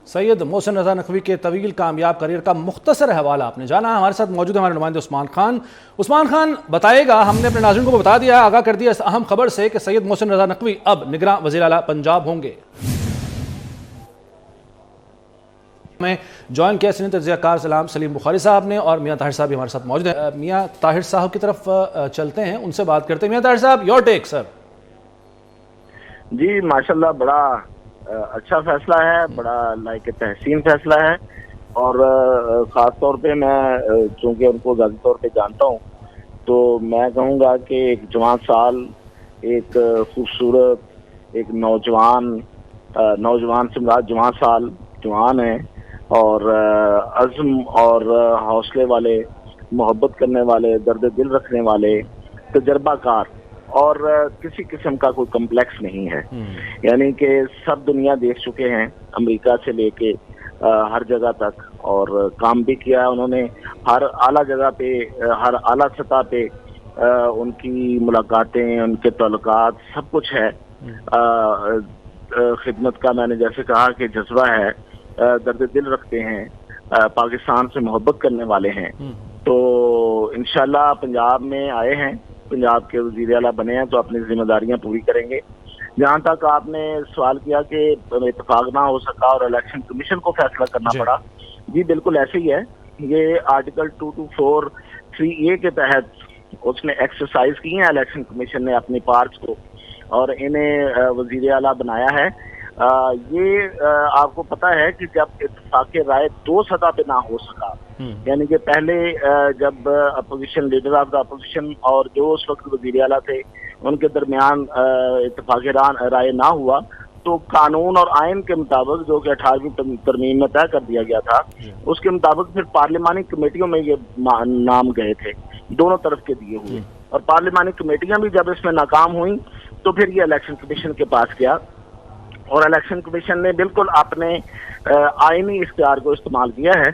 سید محسن رضا نقوی کے طویل کامیاب کریئر کا مختصر حوالہ آپ نے جانا. ہمارے ساتھ موجود ہے ہمارے نمائندے عثمان خان. عثمان خان بتائے گا, ہم نے اپنے ناظرین کو بتا دیا, آگاہ کر دیا اس اہم خبر سے کہ سید محسن رضا نقوی اب نگراں وزیر اعلیٰ پنجاب ہوں گے. میں جوائن کیا سینئر تجزیہ کار سلیم بخاری صاحب نے, اور میاں طاہر صاحب بھی ہمارے ساتھ موجود ہیں. میاں طاہر صاحب کی طرف چلتے ہیں, ان سے بات کرتے ہیں. میاں طاہر صاحب, یور ٹیک سر. جی ماشاءاللہ, بڑا اچھا فیصلہ ہے, بڑا لائق تحسین فیصلہ ہے, اور خاص طور پہ میں چونکہ ان کو ذاتی طور پہ جانتا ہوں تو میں کہوں گا کہ ایک جوان سال, ایک خوبصورت, ایک نوجوان سے مراد جوان سال, جوان ہیں, اور عزم اور حوصلے والے, محبت کرنے والے, درد دل رکھنے والے, تجربہ کار, اور کسی قسم کا کوئی کمپلیکس نہیں ہے. یعنی کہ سب دنیا دیکھ چکے ہیں, امریکہ سے لے کے ہر جگہ تک, اور کام بھی کیا انہوں نے ہر اعلیٰ جگہ پہ, ہر اعلیٰ سطح پہ. ان کی ملاقاتیں, ان کے تعلقات, سب کچھ ہے. خدمت کا میں نے جیسے کہا کہ جذبہ ہے, درد دل رکھتے ہیں, پاکستان سے محبت کرنے والے ہیں. تو انشاءاللہ پنجاب میں آئے ہیں, پنجاب کے وزیر اعلیٰ بنے ہیں تو اپنی ذمہ داریاں پوری کریں گے. جہاں تک آپ نے سوال کیا کہ اتفاق نہ ہو سکا اور الیکشن کمیشن کو فیصلہ کرنا پڑا, جی بالکل ایسے ہی ہے. یہ آرٹیکل 224(3)A کے تحت اس نے ایکسرسائز کی ہیں الیکشن کمیشن نے اپنی پارٹس کو, اور انہیں وزیر اعلیٰ بنایا ہے. یہ آپ کو پتہ ہے کہ جب اتفاق رائے دو سطح پہ نہ ہو سکا, یعنی کہ پہلے جب opposition leader of the opposition اور جو اس وقت وزیر اعلیٰ تھے ان کے درمیان اتفاق رائے نہ ہوا, تو قانون اور آئین کے مطابق جو کہ 18ویں ترمیم میں طے کر دیا گیا تھا, اس کے مطابق پھر پارلیمانی کمیٹیوں میں یہ نام گئے تھے, دونوں طرف کے دیے ہوئے, اور پارلیمانی کمیٹیاں بھی جب اس میں ناکام ہوئیں تو پھر یہ الیکشن کمیشن کے پاس گیا, اور الیکشن کمیشن نے بالکل اپنے آئینی اختیار کو استعمال کیا ہے,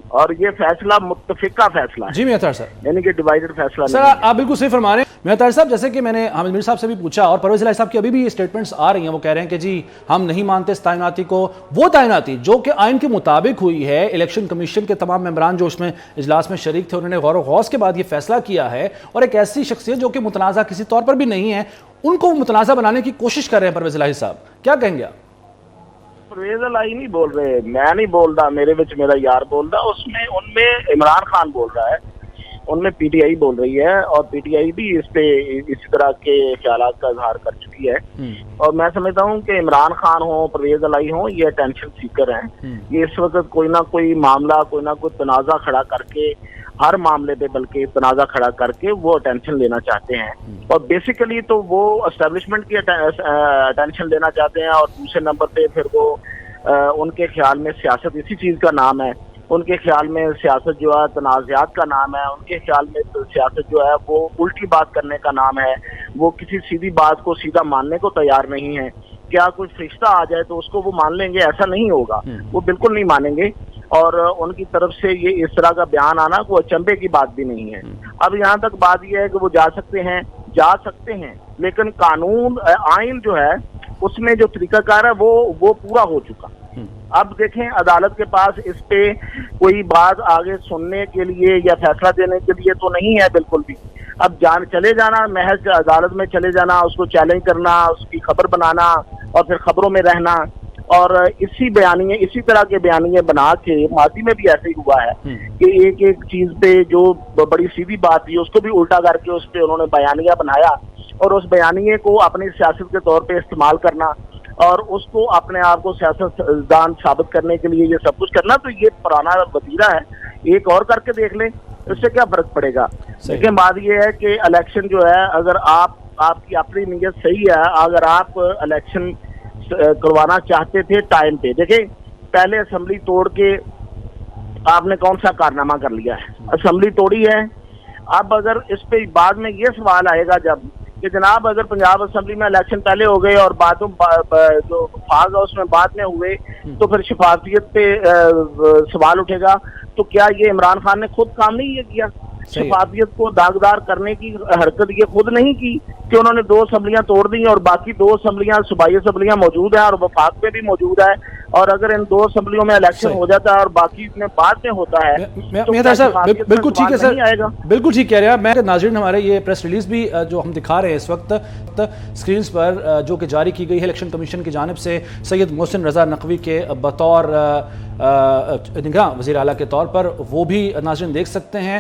اور یہ فیصلہ متفقہ فیصلہ ہے. جی میاں طاہر صاحب, یعنی کہ ڈیوائیڈڈ فیصلہ سر آپ بالکل صحیح فرما رہے ہیں. میاں طاہر صاحب, جیسے کہ میں نے حامد میر صاحب سے بھی پوچھا, اور پرویز الہی صاحب کی ابھی بھی یہ سٹیٹمنٹس آ رہی ہیں, وہ کہہ رہے ہیں کہ جی ہم نہیں مانتے اس تعیناتی کو. وہ تعیناتی جو کہ آئین کے مطابق ہوئی ہے, الیکشن کمیشن کے تمام ممبران جو اس میں اجلاس میں شریک تھے انہوں نے غور و خوض کے بعد یہ فیصلہ کیا ہے, اور ایک ایسی شخصیت جو کہ متنازع کسی طور پر بھی نہیں ہے, ان کو متنازع بنانے کی کوشش کر رہے ہیں پرویز الہی صاحب. کیا کہیں گے آپ؟ پرویز الہی نہیں بول رہے, میں نہیں بول رہا, میرے وچ میرا یار بول رہا, اس میں ان میں عمران خان بول رہا ہے, ان میں پی ٹی آئی بول رہی ہے, اور پی ٹی آئی بھی اس پہ اسی طرح کے خیالات کا اظہار کر چکی ہے. اور میں سمجھتا ہوں کہ عمران خان ہوں, پرویز الہی ہوں, یہ اٹینشن سیکر ہیں. یہ اس وقت کوئی نہ کوئی معاملہ, کوئی نہ کوئی تنازع کھڑا کر کے, ہر معاملے پہ بلکہ تنازع کھڑا کر کے وہ اٹینشن لینا چاہتے ہیں, اور بیسیکلی تو وہ اسٹیبلشمنٹ کی اٹینشن لینا چاہتے ہیں, اور دوسرے نمبر پہ پھر وہ ان کے خیال میں سیاست اسی چیز کا نام ہے, ان کے خیال میں سیاست جو ہے تنازعات کا نام ہے, ان کے خیال میں سیاست جو ہے وہ الٹی بات کرنے کا نام ہے, وہ کسی سیدھی بات کو سیدھا ماننے کو تیار نہیں ہے. کیا کوئی فرشتہ آ جائے تو اس کو وہ مان لیں گے؟ ایسا نہیں ہوگا, وہ بالکل نہیں مانیں گے. اور ان کی طرف سے یہ اس طرح کا بیان آنا کوئی اچنبے کی بات بھی نہیں ہے. اب یہاں تک بات یہ ہے کہ وہ جا سکتے ہیں, لیکن قانون آئین جو ہے اس میں جو طریقہ کار ہے وہ پورا ہو چکا. اب دیکھیں, عدالت کے پاس اس پہ کوئی بات آگے سننے کے لیے یا فیصلہ دینے کے لیے تو نہیں ہے بالکل بھی. اب چلے جانا, محض عدالت میں چلے جانا, اس کو چیلنج کرنا, اس کی خبر بنانا, اور پھر خبروں میں رہنا, اور اسی طرح کے بیانیے بنا کے, ماضی میں بھی ایسے ہی ہوا ہے کہ ایک ایک چیز پہ جو بڑی سیدھی بات تھی اس کو بھی الٹا کر کے اس پہ انہوں نے بیانیہ بنایا, اور اس بیانیے کو اپنی سیاست کے طور پہ استعمال کرنا, اور اس کو اپنے آپ کو سیاست دان ثابت کرنے کے لیے یہ سب کچھ کرنا. تو یہ پرانا وتیرہ ہے, ایک اور کر کے دیکھ لیں, اس سے کیا فرق پڑے گا. لیکن بات یہ ہے کہ الیکشن جو ہے, اگر آپ کی اپنی نیت صحیح ہے, اگر آپ الیکشن کروانا چاہتے تھے ٹائم پہ, دیکھیں پہلے اسمبلی توڑ کے آپ نے کون سا کارنامہ کر لیا ہے, اسمبلی توڑی ہے. اب اگر اس پہ بعد میں یہ سوال آئے گا جب کہ جناب اگر پنجاب اسمبلی میں الیکشن پہلے ہو گئے اور بعد جو فاز ہے اس میں بعد میں ہوئے, تو پھر شفافیت پہ سوال اٹھے گا. تو کیا یہ عمران خان نے خود کام نہیں یہ کیا؟ شفافیت کو داغدار کرنے کی حرکت یہ خود نہیں کی کہ انہوں نے 2 اسمبلیاں توڑ دی اور باقی 2 اسمبلیاں صوبائی اسمبلیاں موجود ہیں اور وفاق میں بھی موجود ہے، اور اگر ان 2 اسمبلیوں میں الیکشن ہو جاتا ہے اور باقی میں بعد میں ہوتا ہے تو میاں طاہر صاحب بالکل ٹھیک ہے سر، نہیں آئے گا؟ بالکل ٹھیک کہہ رہے ہیں آپ۔ میں ناظرین ہمارے یہ پریس ریلیز بھی جو ہم دکھا رہے ہیں اس وقت اسکرینز پر جو کہ جاری کی گئی ہے الیکشن کمیشن کی جانب سے سید محسن رضا نقوی کے بطور نگراں وزیر اعلیٰ کے طور پر، وہ بھی ناظرین دیکھ سکتے ہیں۔